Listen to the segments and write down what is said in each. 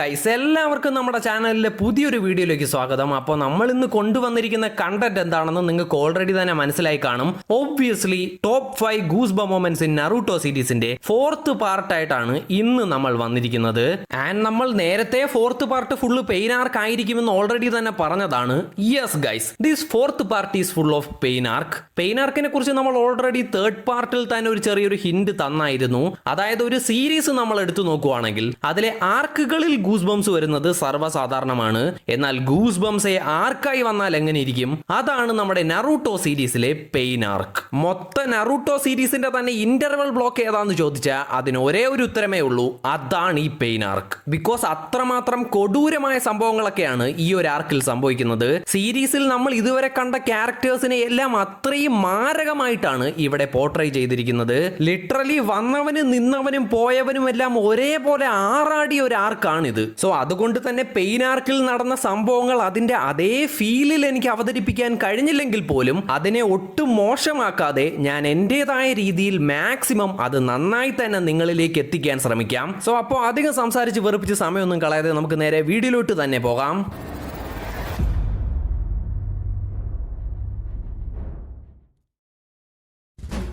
Guys എല്ലാവർക്കും നമ്മുടെ ചാനലിലെ പുതിയൊരു വീഡിയോയിലേക്ക് സ്വാഗതം. അപ്പോൾ നമ്മൾ ഇന്ന് കൊണ്ടുവന്നിരിക്കുന്ന കണ്ടന്റ് എന്താണെന്ന് നിങ്ങൾക്ക് ഓൾറെഡി തന്നെ മനസ്സിലായി കാണും. Obviously top 5 goosebump moments in Naruto സീരീസിന്റെ 4th പാർട്ടായിട്ടാണ് ഇന്ന് നമ്മൾ വന്നിരിക്കുന്നത്. ആൻഡ് നമ്മൾ നേരത്തെ 4th പാർട്ട് ഫുള്ള് പെയിൻ ആർക്ക് ആയിരിക്കുമെന്ന് ഓൾറെഡി തന്നെ പറഞ്ഞതാണ്. Yes guys, this 4th part is full of pain arc. Pain ആർക്കിനെ കുറിച്ച് നമ്മൾ ഓൾറെഡി 3rd പാർട്ടിൽ തന്നെ ഒരു ചെറിയൊരു ഹിന്റ് തന്നായിരുന്നു. അതായത് ഒരു സീരീസ് നമ്മൾ എടുത്തു നോക്കുവാണെങ്കിൽ അതിലെ ആർക്കുകളിൽ ഗൂസ് ബംസ് വരുന്നത് സർവ്വസാധാരണമാണ്. എന്നാൽ ഗൂസ് ബംസ് ആർക്കായി വന്നാൽ എങ്ങനെ ഇരിക്കും? അതാണ് നമ്മുടെ നറൂട്ടോ സീരീസിലെ പെയിൻ ആർക്ക്. മൊത്തം നറൂട്ടോ സീരീസിന്റെ തന്നെ ഇന്റർവൽ ബ്ലോക്ക് ഏതാന്ന് ചോദിച്ചാൽ അതിന് ഒരേ ഒരു ഉത്തരമേ ഉള്ളൂ, അതാണ് ഈ പെയിൻ ആർക്ക്. ബിക്കോസ് അത്രമാത്രം കൊടൂരമായ സംഭവങ്ങളൊക്കെയാണ് ഈ ഒരു ആർക്കിൽ സംഭവിക്കുന്നത്. സീരീസിൽ നമ്മൾ ഇതുവരെ കണ്ട ക്യാരക്ടേഴ്സിനെ എല്ലാം അത്രയും മാരകമായിട്ടാണ് ഇവിടെ പോർട്രേ ചെയ്തിരിക്കുന്നത്. ലിറ്ററലി വന്നവനും നിന്നവനും പോയവനും എല്ലാം ഒരേപോലെ ആറാടിയ ഒരു ആർക്കാണിത്. സോ അതുകൊണ്ട് തന്നെ പെയിൻ ആർക്കിൽ നടന്ന സംഭവങ്ങൾ അതിന്റെ അതേ ഫീലിൽ എനിക്ക് അവതരിപ്പിക്കാൻ കഴിഞ്ഞില്ലെങ്കിൽ പോലും അതിനെ ഒട്ടും മോശമാക്കാതെ ഞാൻ എന്റേതായ രീതിയിൽ മാക്സിമം അത് നന്നായി തന്നെ നിങ്ങളിലേക്ക് എത്തിക്കാൻ ശ്രമിക്കാം. സോ അപ്പോൾ അധികം സംസാരിച്ച് വെറുപ്പിച്ച് സമയമൊന്നും കളയാതെ നമുക്ക് നേരെ വീഡിയോയിലോട്ട് തന്നെ പോകാം.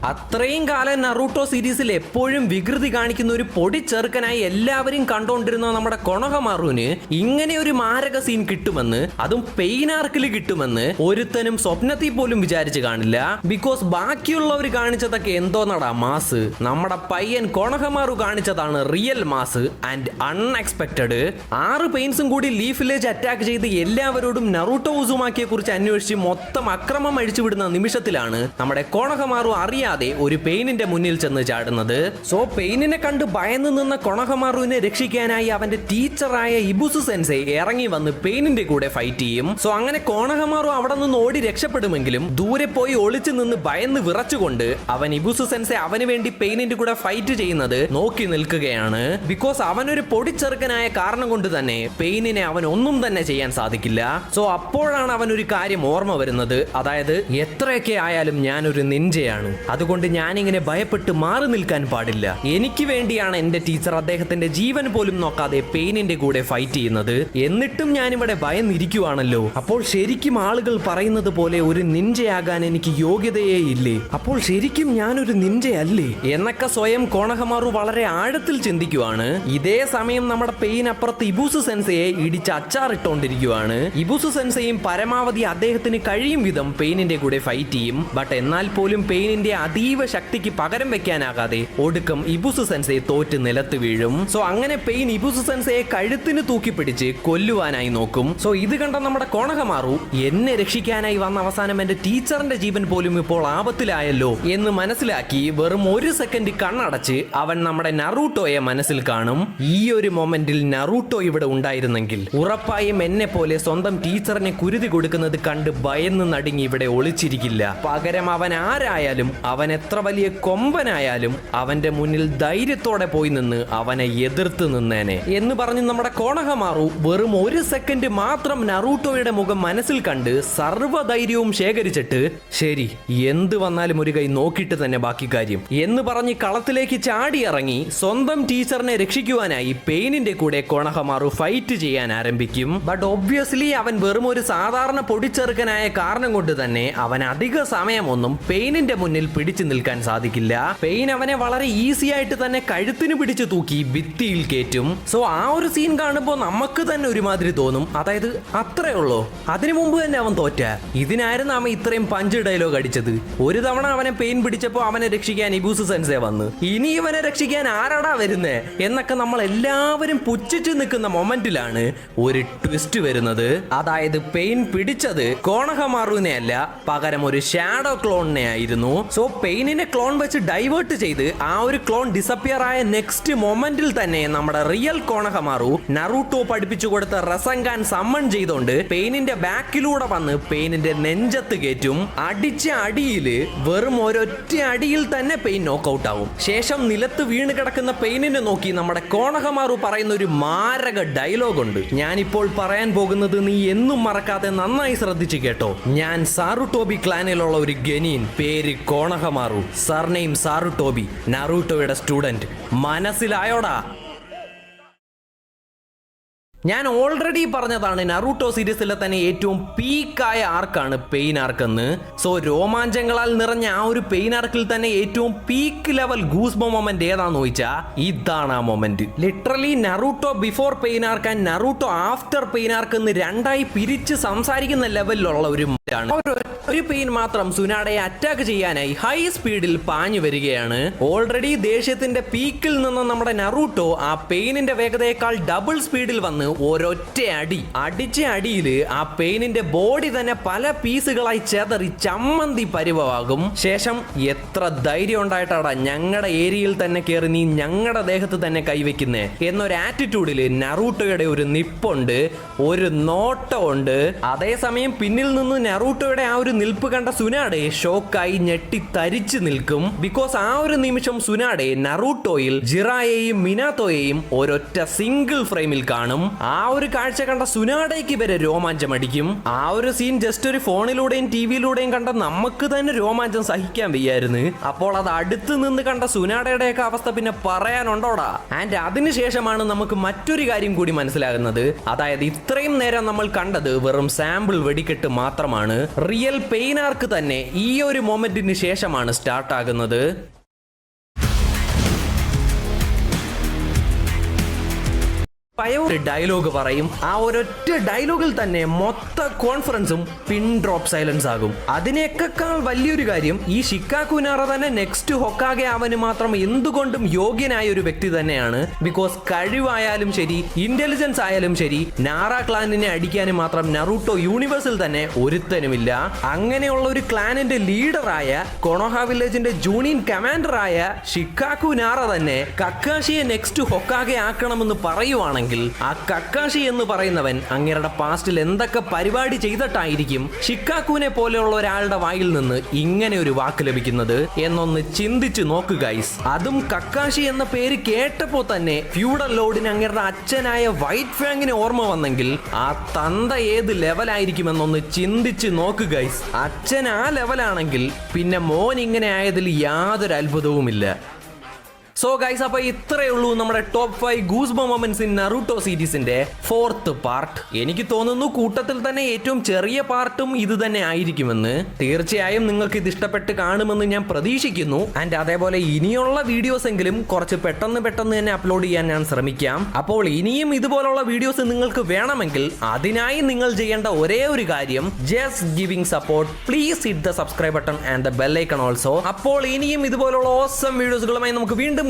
അത്രയും കാലം നറൂട്ടോ സീരീസിൽ എപ്പോഴും വികൃതി കാണിക്കുന്ന ഒരു പൊടി ചെറുക്കനായി എല്ലാവരും കണ്ടുകൊണ്ടിരുന്ന നമ്മുടെ കൊണോഹമാറുവിന് ഇങ്ങനെ ഒരു മാരക സീൻ കിട്ടുമെന്ന്, അതും പെയിൻ ആർക്കിൽ കിട്ടുമെന്ന് ഒരുത്തനും സ്വപ്നത്തിൽ പോലും വിചാരിച്ചു കാണില്ല. ബിക്കോസ് ബാക്കിയുള്ളവർ കാണിച്ചതൊക്കെ എന്തോന്നടാ മാസ്, നമ്മുടെ പയ്യൻ കൊണോഹമാറു കാണിച്ചതാണ് റിയൽ മാസ് ആൻഡ് അൺഎക്സ്പെക്ടഡ്. 6 പെയിൻസും കൂടി ലീഫ് വില്ലേജ് അറ്റാക്ക് ചെയ്ത് എല്ലാവരോടും നറൂട്ടോ ഉസുമാക്കിയെ കുറിച്ച് അന്വേഷിച്ച് മൊത്തം അക്രമം അഴിച്ചുവിടുന്ന നിമിഷത്തിലാണ് നമ്മുടെ കൊണോഹമാറു അറിയാതെ ഒരു പെയിനിന്റെ മുന്നിൽ ചെന്ന് ചാടുന്നത്. സോ പെയിനിനെ കണ്ട് ഭയന്ന് നിന്ന കൊണോഹമാറുവിനെ രക്ഷിക്കാനായി അവന്റെ ടീച്ചറായ ഇബുസു സെൻസെ ഇറങ്ങി വന്ന് പെയിനിന്റെ കൂടെ ഫൈറ്റ് ചെയ്യും. സോ അങ്ങനെ കൊണോഹമാറു അവിടെ നിന്ന് ഓടി രക്ഷപ്പെടുമെങ്കിലും ദൂരെ പോയി ഒളിച്ചു നിന്ന് ഭയന്ന് വിറച്ചുകൊണ്ട് അവൻ ഇബുസു സെൻസെ അവന് വേണ്ടി പെയിനിന്റെ കൂടെ ഫൈറ്റ് ചെയ്യുന്നത് നോക്കി നിൽക്കുകയാണ്. ബിക്കോസ് അവനൊരു പൊടിച്ചെറുക്കനായ കാരണം കൊണ്ട് തന്നെ പെയിനിനെ അവൻ ഒന്നും തന്നെ ചെയ്യാൻ സാധിക്കില്ല. സോ അപ്പോഴാണ് അവൻ ഒരു കാര്യം ഓർമ്മ വരുന്നത്, അതായത് എത്രയൊക്കെ ആയാലും ഞാനൊരു നിഞ്ചയാണ്, അതുകൊണ്ട് ഞാനിങ്ങനെ ഭയപ്പെട്ട് മാറി നിൽക്കാൻ പാടില്ല. എനിക്ക് വേണ്ടിയാണ് എന്റെ ടീച്ചർ അദ്ദേഹത്തിന്റെ ജീവൻ പോലും നോക്കാതെ പെയിനിന്റെ കൂടെ ഫൈറ്റ് ചെയ്യുന്നത്, എന്നിട്ടും ഞാനിവിടെ ഭയന്നിരിക്കുവാണല്ലോ. അപ്പോൾ ശരിക്കും ആളുകൾ പറയുന്നത് പോലെ ഒരു നിഞ്ചയാകാൻ എനിക്ക് യോഗ്യതയേ ഇല്ലേ? അപ്പോൾ ശരിക്കും ഞാനൊരു നിഞ്ചയല്ലേ എന്നൊക്കെ സ്വയം കൊണോഹമാറു വളരെ ആഴത്തിൽ ചിന്തിക്കുവാണ്. ഇതേ സമയം നമ്മുടെ പെയിൻ അപ്പുറത്ത് ഇബുസു സെൻസയെ ഇടിച്ച് അച്ചാറിട്ടോണ്ടിരിക്കുവാണ്. ഇബുസു സെൻസയും പരമാവധി അദ്ദേഹത്തിന് കഴിയും വിധം പെയിനിന്റെ കൂടെ ഫൈറ്റ് ചെയ്യും. ബട്ട് എന്നാൽ പോലും പെയിനിന്റെ അതീവ ശക്തിക്ക് പകരം വെക്കാനാകാതെ ഒടുക്കം ഇബുസു സെൻസെ തോറ്റ് നിലത്ത് വീഴും. സോ അങ്ങനെ പെയിൻ ഇബുസു സെൻസയെ കഴുത്തിന് തൂക്കി പിടിച്ച് കൊല്ലുവാനായി നോക്കും. സോ ഇത് കണ്ട നമ്മുടെ കൊണോഹമാറു എന്നെ രക്ഷിക്കാനായി വന്ന അവസാനം എന്റെ ടീച്ചറിന്റെ ജീവൻ പോലും ഇപ്പോൾ ആപത്തിലായല്ലോ എന്ന് മനസ്സിലാക്കി വെറും 1 സെക്കൻഡ് കണ്ണടച്ച് അവൻ നമ്മുടെ നറൂട്ടോയെ മനസ്സിൽ കാണും. ഈ ഒരു മൊമെന്റിൽ നറൂട്ടോ ഇവിടെ ഉണ്ടായിരുന്നെങ്കിൽ ഉറപ്പായും എന്നെ പോലെ സ്വന്തം ടീച്ചറിനെ കുരുതി കൊടുക്കുന്നത് കണ്ട് ഭയന്ന് നടുങ്ങി ഇവിടെ ഒളിച്ചിരിക്കില്ല. പകരം അവൻ ആരായാലും, അവൻ എത്ര വലിയ കൊമ്പനായാലും അവന്റെ മുന്നിൽ ധൈര്യത്തോടെ പോയി നിന്ന് അവനെ എതിർത്ത് നിന്നേനെ എന്ന് പറഞ്ഞ് നമ്മുടെ കൊണോഹമാറു വെറും 1 സെക്കൻഡ് മാത്രം നറൂട്ടോയുടെ മുഖം മനസ്സിൽ കണ്ട് സർവ്വധൈര്യവും ശേഖരിച്ചിട്ട് ശരി എന്ത് വന്നാലും ഒരു കൈ നോക്കിയിട്ട് തന്നെ ബാക്കി കാര്യം എന്ന് പറഞ്ഞ് കളത്തിലേക്ക് ചാടിയിറങ്ങി സ്വന്തം ടീച്ചറിനെ രക്ഷിക്കുവാനായി പെയിനിന്റെ കൂടെ കൊണോഹമാറു ഫൈറ്റ് ചെയ്യാൻ ആരംഭിക്കും. ബട്ട് ഒബ്വിയസ്ലി അവൻ വെറും ഒരു സാധാരണ പൊടിച്ചെറുക്കനായ കാരണം കൊണ്ട് തന്നെ അവൻ അധിക സമയമൊന്നും പെയിനിന്റെ മുന്നിൽ പിടിച്ചു നിൽക്കാൻ സാധിക്കില്ല. പെയിൻ അവനെ വളരെ ഈസി ആയിട്ട് തന്നെ കഴുത്തിന് പിടിച്ചു തൂക്കി ഭിത്തിയിൽ കയറ്റും. സോ ആ ഒരു സീൻ കാണുമ്പോൾ നമുക്ക് തന്നെ ഒരുമാതിരി തോന്നും, അതായത് അത്രേ ഉള്ളൂ, അതിനു മുമ്പ് തന്നെ അവൻ തോറ്റ. ഇതിനായിരുന്നു അവൻ ഇത്രയും പഞ്ച് ഡയലോഗ് അടിച്ചത്. ഒരു തവണ അവനെ പെയിൻ പിടിച്ചപ്പോൾ അവനെ രക്ഷിക്കാൻ ഇബുസു സെൻസെ വന്ന്, ഇനി ഇവനെ രക്ഷിക്കാൻ ആരാടാ വരുന്നേ എന്നൊക്കെ നമ്മൾ എല്ലാവരും പുച്ഛിച്ചു നിൽക്കുന്ന മൊമെന്റിലാണ് ഒരു ട്വിസ്റ്റ് വരുന്നത്. അതായത് പെയിൻ പിടിച്ചത് കൊണോഹമാറുവിനെ അല്ല, പകരം ഒരു ഷാഡോ ക്ലോണിനെ ആയിരുന്നു. സോ പെയിനിനെ ക്ലോൺ വെച്ച് ഡൈവേർട്ട് ചെയ്ത് ആ ഒരു ക്ലോൺ ഡിസപ്പിയർ ആയ നെക്സ്റ്റ് മൊമെന്റിൽ തന്നെ നമ്മുടെ റിയൽ കൊണോഹമാറു നറൂട്ടോ പഠിപ്പിച്ചു കൊടുത്ത റസംഗാൻ സമ്മൺ ചെയ്തോണ്ട് പെയിനിന്റെ ബാക്കിലൂടെ വന്ന് പെയിനിന്റെ നെഞ്ചത്ത് കയറ്റും. അടിച്ച അടിയില് വെറും ഒരൊറ്റ അടിയിൽ തന്നെ പെയിൻ നോക്കൗട്ട് ആവും. ശേഷം നിലത്ത് വീണ് കിടക്കുന്ന പെയിനിനെ നോക്കി നമ്മുടെ കൊണോഹമാറു പറയുന്ന ഒരു മാരക ഡയലോഗ് ഉണ്ട്. ഞാനിപ്പോൾ പറയാൻ പോകുന്നത് നീ എന്നും മറക്കാതെ നന്നായി ശ്രദ്ധിച്ചു കേട്ടോ. ഞാൻ സാറുട്ടോബി ക്ലാനിലുള്ള ഒരു ഗനീൻ, പേര് കൊണോഹമാറു, സർനെയിം സാറുട്ടോബി, നറൂട്ടോയുടെ സ്റ്റുഡന്റ്. മനസ്സിലായോടാ? ഞാൻ ഓൾറെഡി പറഞ്ഞതാണ് നറൂട്ടോ സീരീസിലെ തന്നെ ഏറ്റവും പീക്കായ ആർക്കാണ് പെയിൻ ആർക്ക് എന്ന്. സോ രോമാഞ്ചങ്ങളാൽ നിറഞ്ഞ ആ ഒരു പെയിൻ ആർക്കിൽ തന്നെ ഏറ്റവും പീക്ക് ലെവൽ ഗൂസ്ബോ മൊമെന്റ് ഏതാന്ന് ചോദിച്ചാ ഇതാണ് ആ moment. Literally Naruto before pain arc and Naruto after pain arc എന്ന് രണ്ടായി പിരിച്ച് സംസാരിക്കുന്ന ലെവലിലുള്ള ഒരു പെയിൻ മാത്രം സുനാഡയെ അറ്റാക്ക് ചെയ്യാനായി ഹൈ സ്പീഡിൽ പാഞ്ഞു വരികയാണ്. ഓൾറെഡി ദേഷ്യത്തിന്റെ പീക്കിൽ നിന്ന് നമ്മുടെ നറൂട്ടോ ആ പെയിനിന്റെ വേഗതയേക്കാൾ ഡബിൾ സ്പീഡിൽ വന്ന് ഒരൊറ്റ അടിച്ച അടിയില് ആ പെയിനിന്റെ ബോഡി തന്നെ പല പീസുകളായി ചെതറി ചമ്മന്തി പരിവാകും. ശേഷം എത്ര ധൈര്യം ഉണ്ടായിട്ടാടാ ഞങ്ങളുടെ ഏരിയയിൽ തന്നെ കയറി നീ ഞങ്ങളുടെ ദേഹത്ത് തന്നെ കൈവയ്ക്കുന്നേ എന്നൊരു ആറ്റിറ്റ്യൂഡില് നറൂട്ടോയുടെ ഒരു നിപ്പുണ്ട്, ഒരു നോട്ടമുണ്ട്. അതേസമയം പിന്നിൽ നിന്ന് നറൂട്ടോയുടെ ആ ഒരു നിൽപ്പ് കണ്ട സുനാഡെ ഷോക്കായി ഞെട്ടി തരിച്ചു നിൽക്കും. ബിക്കോസ് ആ ഒരു നിമിഷം സുനാഡെ നറൂട്ടോയിൽ ജിറായെയും മിനാത്തോയെയും ഒരൊറ്റ സിംഗിൾ ഫ്രെയിമിൽ കാണും. ആ ഒരു കാഴ്ച കണ്ട സുനാഡയ്ക്ക് വരെ രോമാഞ്ചം അടിക്കും. ആ ഒരു സീൻ ജസ്റ്റ് ഒരു ഫോണിലൂടെയും ടിവിയിലൂടെയും കണ്ട നമുക്ക് തന്നെ രോമാഞ്ചം സഹിക്കാൻ വയ്യായിരുന്നു. അപ്പോൾ അത് അടുത്ത് നിന്ന് കണ്ട സുനാഡയുടെയൊക്കെ അവസ്ഥ പിന്നെ പറയാനുണ്ടോടാ. ആൻഡ് അതിനുശേഷമാണ് നമുക്ക് മറ്റൊരു കാര്യം കൂടി മനസ്സിലാകുന്നത്. അതായത് ഇത്രയും നേരം നമ്മൾ കണ്ടത് വെറും സാമ്പിൾ വെടിക്കെട്ട് മാത്രമാണ്. റിയൽ പെയിൻ ആർക്ക് തന്നെ ഈ ഒരു മൊമെന്റിന് ശേഷമാണ് സ്റ്റാർട്ട് ആകുന്നത്. ഒരു ഡയലോഗ് പറയും. ആ ഒരൊറ്റ ഡയലോഗിൽ തന്നെ മൊത്ത കോൺഫറൻസും പിൻ ഡ്രോപ്പ് സൈലൻസ് ആകും. അതിനേക്കാൾ വലിയൊരു കാര്യം ഈ ഷിക്കാക്കു നാറ തന്നെ നെക്സ്റ്റ് ഹൊക്കാഗെ അവന് മാത്രം എന്തുകൊണ്ടും യോഗ്യനായ ഒരു വ്യക്തി തന്നെയാണ്. ബിക്കോസ് കഴിവായാലും ശരി ഇന്റലിജൻസ് ആയാലും ശരി നാറ ക്ലാനിനെ അടിക്കാനും മാത്രം നറൂട്ടോ യൂണിവേഴ്സിൽ തന്നെ ഒരുത്തനുമില്ല. അങ്ങനെയുള്ള ഒരു ക്ലാനിന്റെ ലീഡറായ കൊണോഹ വില്ലേജിന്റെ ജൂനിയൻ കമാൻഡറായ ഷിക്കാക്കു നാറ തന്നെ കക്കാഷിയെ നെക്സ്റ്റ് ഹൊക്കാഗെ ആക്കണമെന്ന് പറയുവാണെങ്കിൽ ആ കക്കാഷി എന്ന് പറയുന്നവൻ അങ്ങേരുടെ പാസ്റ്റിൽ എന്തൊക്കെ പരിപാടി ചെയ്തിട്ടായിരിക്കും ഷിക്കാക്കുവിനെ പോലെയുള്ള ഒരാളുടെ വായിൽ നിന്ന് ഇങ്ങനെ ഒരു വാക്ക് ലഭിക്കുന്നത് എന്നൊന്ന് ചിന്തിച്ചു നോക്കുക ഗൈസ്. അതും കക്കാഷി എന്ന പേര് കേട്ടപ്പോ തന്നെ ഫ്യൂഡൽ ലോർഡിന് അങ്ങേരുടെ അച്ഛനായ വൈറ്റ് ഫാങ്ങിനെ ഓർമ്മ വന്നെങ്കിൽ ആ തന്ത ഏത് ലെവലായിരിക്കുമെന്നൊന്ന് ചിന്തിച്ചു നോക്കുക ഗൈസ്. അച്ഛൻ ആ ലെവലാണെങ്കിൽ പിന്നെ മോൻ ഇങ്ങനെ ആയതിൽ യാതൊരു അത്ഭുതവുമില്ല. സോ ഗൈസ്, അപ്പോൾ ഇത്രയേ ഉള്ളൂ നമ്മുടെ ടോപ്പ് 5 ഗൂസ്ബോ മൊമെന്റ്സ് ഇൻ നറൂട്ടോ സീരീസിന്റെ 4th പാർട്ട്. എനിക്ക് തോന്നുന്നു കൂട്ടത്തിൽ തന്നെ ഏറ്റവും ചെറിയ പാർട്ടും ഇത് തന്നെ ആയിരിക്കുമെന്ന്. തീർച്ചയായും നിങ്ങൾക്ക് ഇത് ഇഷ്ടപ്പെട്ട് കാണുമെന്ന് ഞാൻ പ്രതീക്ഷിക്കുന്നു. ആൻഡ് അതേപോലെ ഇനിയുള്ള വീഡിയോസ് എങ്കിലും കുറച്ച് പെട്ടെന്ന് തന്നെ അപ്ലോഡ് ചെയ്യാൻ ഞാൻ ശ്രമിക്കാം. അപ്പോൾ ഇനിയും ഇതുപോലുള്ള വീഡിയോസ് നിങ്ങൾക്ക് വേണമെങ്കിൽ അതിനായി നിങ്ങൾ ചെയ്യേണ്ട ഒരേ ഒരു കാര്യം just giving support. Please hit the subscribe button and the bell icon also. അപ്പോൾ ഇനിയും ഇതുപോലുള്ള ഓസം വീഡിയോസുകളുമായി നമുക്ക് വീണ്ടും